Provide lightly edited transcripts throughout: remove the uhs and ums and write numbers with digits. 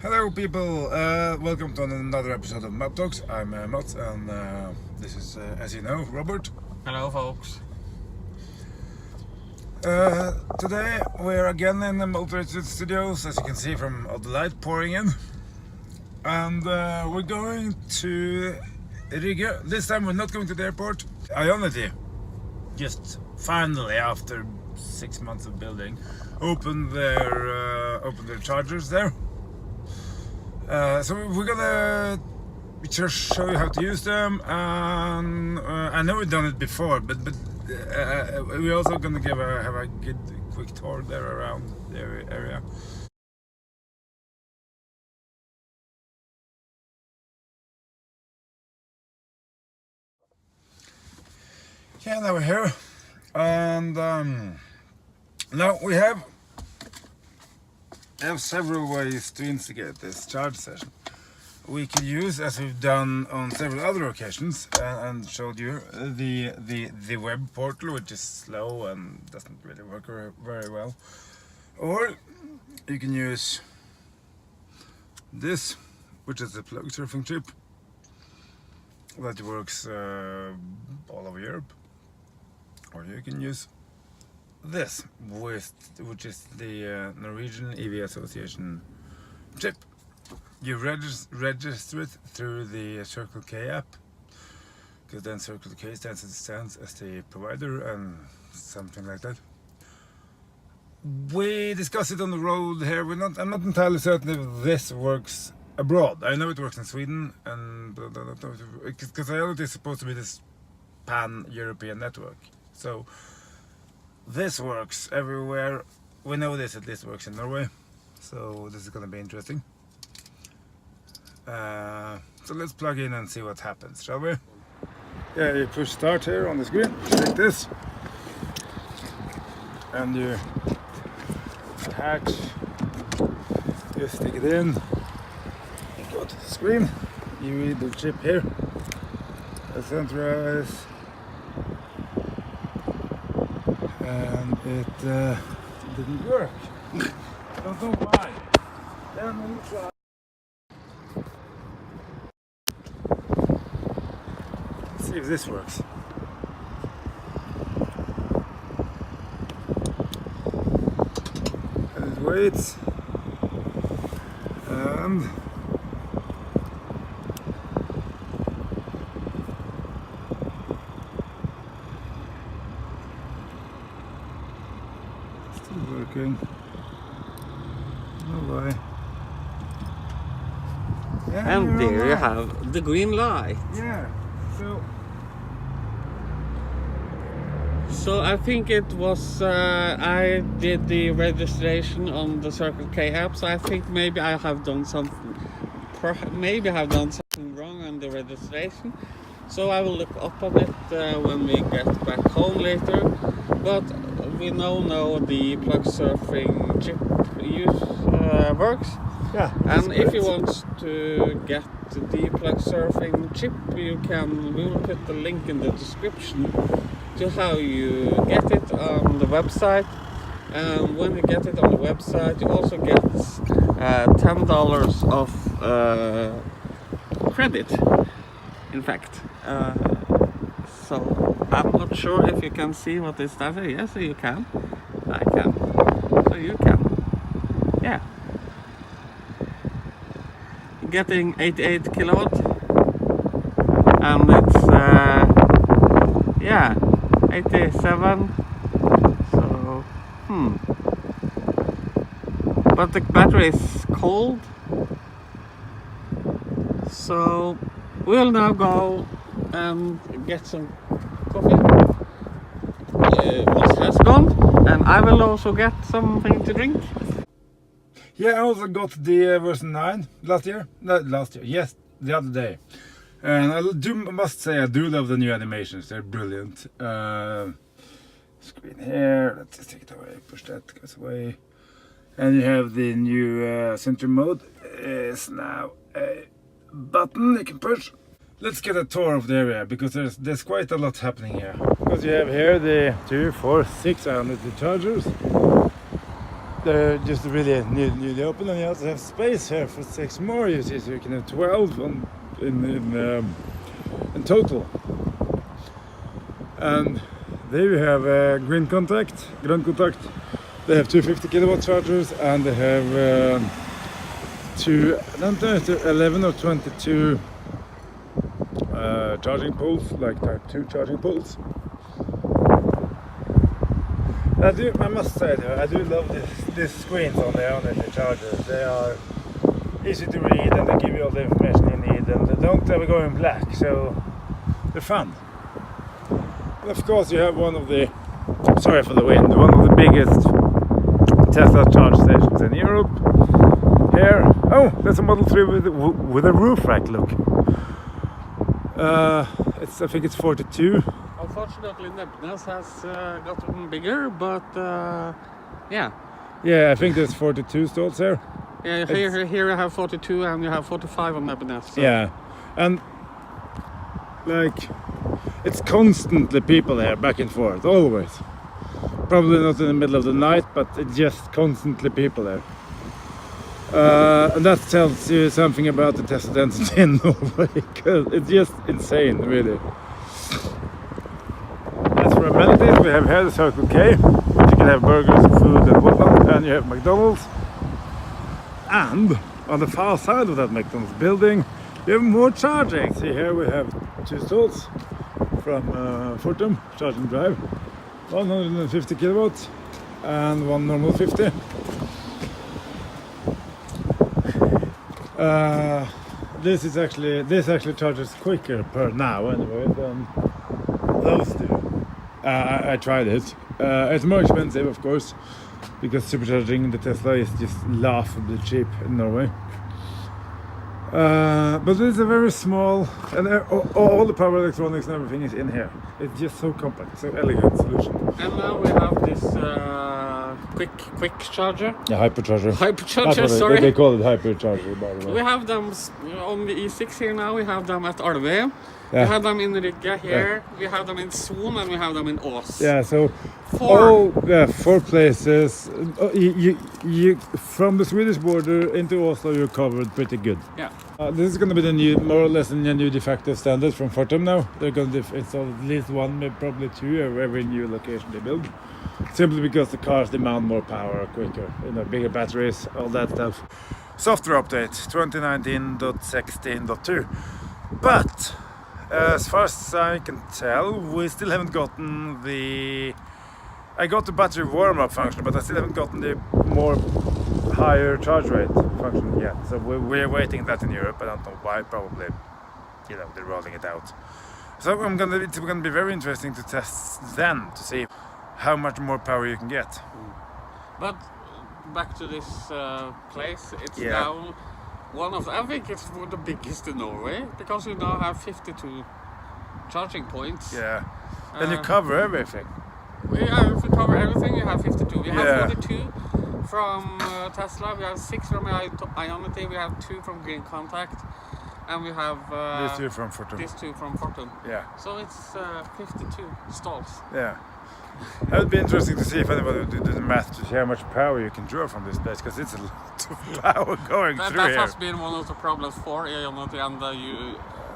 Hello people, welcome to another episode of Map Talks. I'm Mats and this is, as you know, Robert. Hello folks. Today we're again in the Multi Studios, as you can see from all the light pouring in. And we're going to Rygge. This time we're not going to the airport. IONITY, just finally after 6 months of building, opened their chargers there. So we're gonna just show you how to use them, and I know we've done it before, but we're also gonna have a good quick tour there around the area. Yeah, now we're here, and now we have several ways to instigate this charge session. We can use, as we've done on several other occasions, and showed you, the web portal, which is slow and doesn't really work very well. Or you can use this, which is a plug surfing chip that works all over Europe. Or you can use this, which is the Norwegian EV Association chip. You register it through the Circle K app, because then Circle K stands as the provider and something like that. We discussed it on the road here. I'm not entirely certain if this works abroad. I know it works in Sweden, and because IONITY is supposed to be this pan-European network. So this works everywhere. We know this at least works in Norway, so this is going to be interesting. So let's plug in and see what happens, shall we? Yeah, you push start here on the screen, like this, and you attach, you stick it in, you go to the screen, you read the chip here, centralize, and it didn't work. Don't know why. Then we'll try. Let's see if this works. And it waits. And still working. No way. Yeah, And there you have the green light. Yeah. So I think it was I did the registration on the Circle K app, so I think maybe I have done something. Maybe I have done something wrong on the registration. So I will look up on it when we get back home later. But we now know the plug surfing chip works. Yeah. And if you want to get the plug surfing chip, we will put the link in the description to how you get it on the website. And when you get it on the website, you also get $10 of credit, in fact. So I'm not sure if you can see what is that. Yes, you can. I can. So you can. Yeah. Getting 88 kilowatt, and it's yeah, 87. So but the battery is cold, so we'll now go and get some coffee. What has gone, and I will also get something to drink. Yeah, I also got the version 9 yes, the other day. And must say I do love the new animations, they're brilliant. Screen here, let's just take it away, push that goes away. And you have the new center mode, is now a button you can push. Let's get a tour of the area, because there's quite a lot happening here. Because you have here the 2, 4, 6 IONITY chargers. they're just really newly open, and you also have space here for 6 more. You see, so you can have 12 in total. And there you have ground contact. They have 250 kilowatt chargers, and they have 11 or 22 charging poles, like type 2 charging poles. I must say though, I do love these screens on the IONITY chargers. They are easy to read, and they give you all the information you need, and they don't ever go in black, so they're fun. And of course you have one of the, sorry for the wind, one of the biggest Tesla charge stations in Europe. Here, oh, there's a Model 3 with a roof rack, look. I think it's 42. Unfortunately, Nebnes has gotten bigger, but yeah. Yeah, I think there's 42 stalls here. Yeah, here you have 42 and you have 45 on Nebnes. So. Yeah, and like it's constantly people here, back and forth, always. Probably not in the middle of the night, but it's just constantly people there. And that tells you something about the Tesla density in Norway, because it's just insane, really. As for amenities, we have here the Circle K, which you can have burgers, food and whatnot, and you have McDonald's. And on the far side of that McDonald's building, you have more charging. See, here we have 2 stalls from Fortum Charging Drive, 150 kilowatts and one normal 50. This actually charges quicker per now anyway than those two. I tried it. It's more expensive, of course, because supercharging the Tesla is just laughably cheap in Norway. But it's a very small, and all the power electronics and everything is in here. It's just so compact, so elegant solution. And now we have this quick charger. Yeah, hypercharger. Hypercharger, sorry. They call it hypercharger, by the way. We have them on the E6 here now. We have them at Arve. Yeah. We have them in Rygge here. Yeah. We have them in Son, and we have them in Ås. Yeah, so 4 places. You from the Swedish border into Oslo, you're covered pretty good. Yeah. This is going to be the new, more or less, the new de facto standard from Fortum now. They're going to install at least 1, maybe probably 2 of every new location they build. Simply because the cars demand more power quicker, bigger batteries, all that stuff. Software update 2019.16.2. But as far as I can tell, we still haven't gotten the... I got the battery warm-up function, but I still haven't gotten the more higher charge rate function yet. So we're waiting that in Europe. I don't know why. Probably, they're rolling it out. So it's gonna be very interesting to test then to see how much more power you can get. But back to this place, it's now one of, I think it's the biggest in Norway, because we now have 52 charging points. Yeah, and you cover everything. If we cover everything, we have 52. We have 42 from Tesla, we have 6 from IONITY, we have 2 from Green Contact, and we have these 2 from Fortum. These 2 from Fortum. Yeah. So it's 52 stalls. Yeah. It would be interesting to see if anybody would do the math to see how much power you can draw from this place, because it's a lot of power going through that here. Has been one of the problems for IONITY, and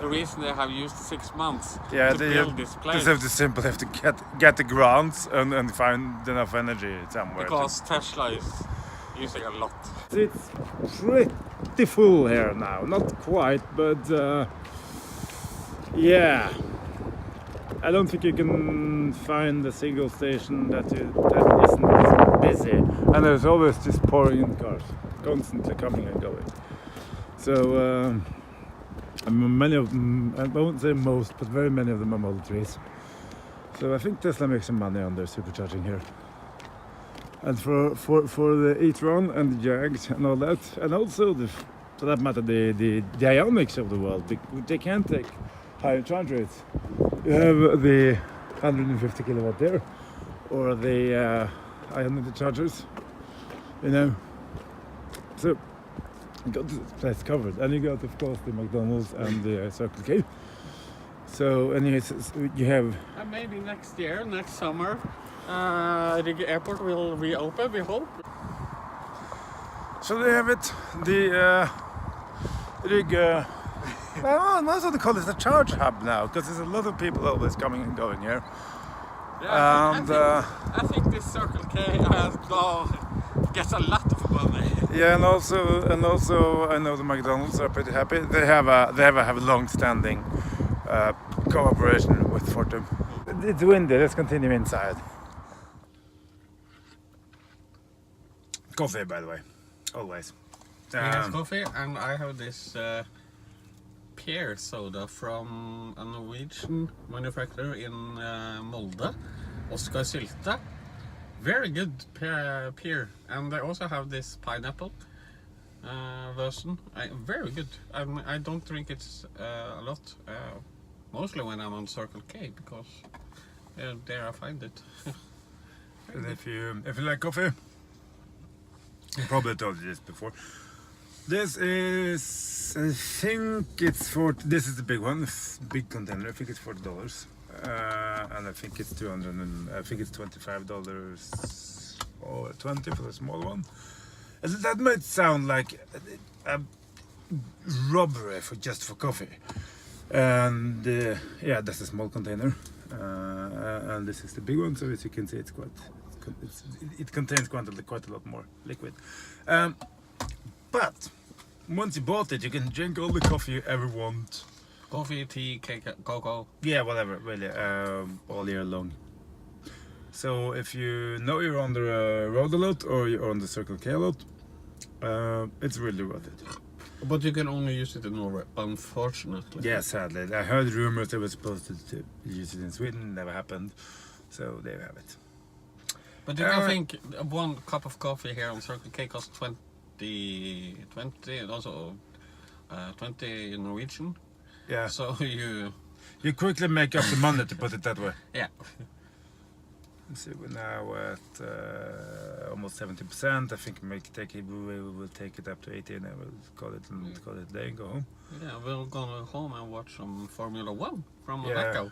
the reason they have used 6 months to build this place. Just have to get the grants and find enough energy somewhere. Because Tesla is using a lot. It's pretty full here now, not quite, but yeah. I don't think you can find a single station that isn't busy, and there's always just pouring in cars, constantly coming and going. So many of them, I won't say most, but very many of them are Model 3s. So I think Tesla makes some money on their supercharging here. And for the e-tron and the Jags and all that, and also for that matter the Ionics of the world, they can take higher charge rates. You have the 150 kilowatt there, or the IONITY chargers, So you got this place covered, and you got, of course, the McDonald's and the Circle K. So, and you have... And maybe next year, next summer, Rygge Airport will reopen, we hope. So they have it. The Rygge. Well, most of the call it the charge hub now, because there's a lot of people always coming and going here. Yeah, And I think this Circle K gets a lot of money. yeah, and also I know the McDonald's are pretty happy. They have a long-standing cooperation with Fortum. It's windy. Let's continue inside. Coffee, by the way, always. He has coffee, and I have this pear soda from a Norwegian manufacturer in Molde, Oskar Sylte. Very good pear, and I also have this pineapple version. Very good. I don't drink it a lot, mostly when I'm on Circle K, because there I find it. And if you like coffee, I probably told you this before. This is, I think it's this is the big one, big container. I think it's $40, and I think it's I think it's $25 or $20 for the small one. And that might sound like a robbery just for coffee. And yeah, that's a small container, and this is the big one. So as you can see, it contains quite a lot more liquid. But once you bought it, you can drink all the coffee you ever want. Coffee, tea, cake, cocoa. Yeah, whatever, really, all year long. So if you know you're on the road a lot, or you're on the Circle K a lot, it's really worth it. But you can only use it in Norway, unfortunately. Yeah, sadly. I heard rumors they were supposed to use it in Sweden, never happened. So there you have it. But you can think one cup of coffee here on Circle K costs 20, and also 20 in Norwegian. Yeah. So you quickly make up the money, to put it that way. Yeah. Let's see, we're now at almost 70%. I think we will take it up to 80, and then we'll call it a day and go home. Yeah, we're gonna go home and watch some Formula 1 from Yeah. Monaco.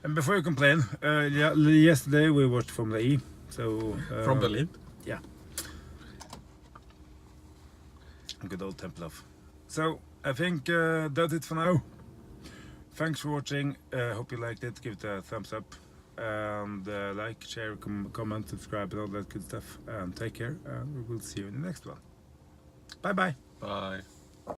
And before you complain, yesterday we watched Formula E. So From Berlin. Yeah. Good old Tempelhof. So I think that's it for now. Thanks for watching. Hope you liked it. Give it a thumbs up, and like, share, comment, subscribe, and all that good stuff. And take care. And we will see you in the next one. Bye bye. Bye.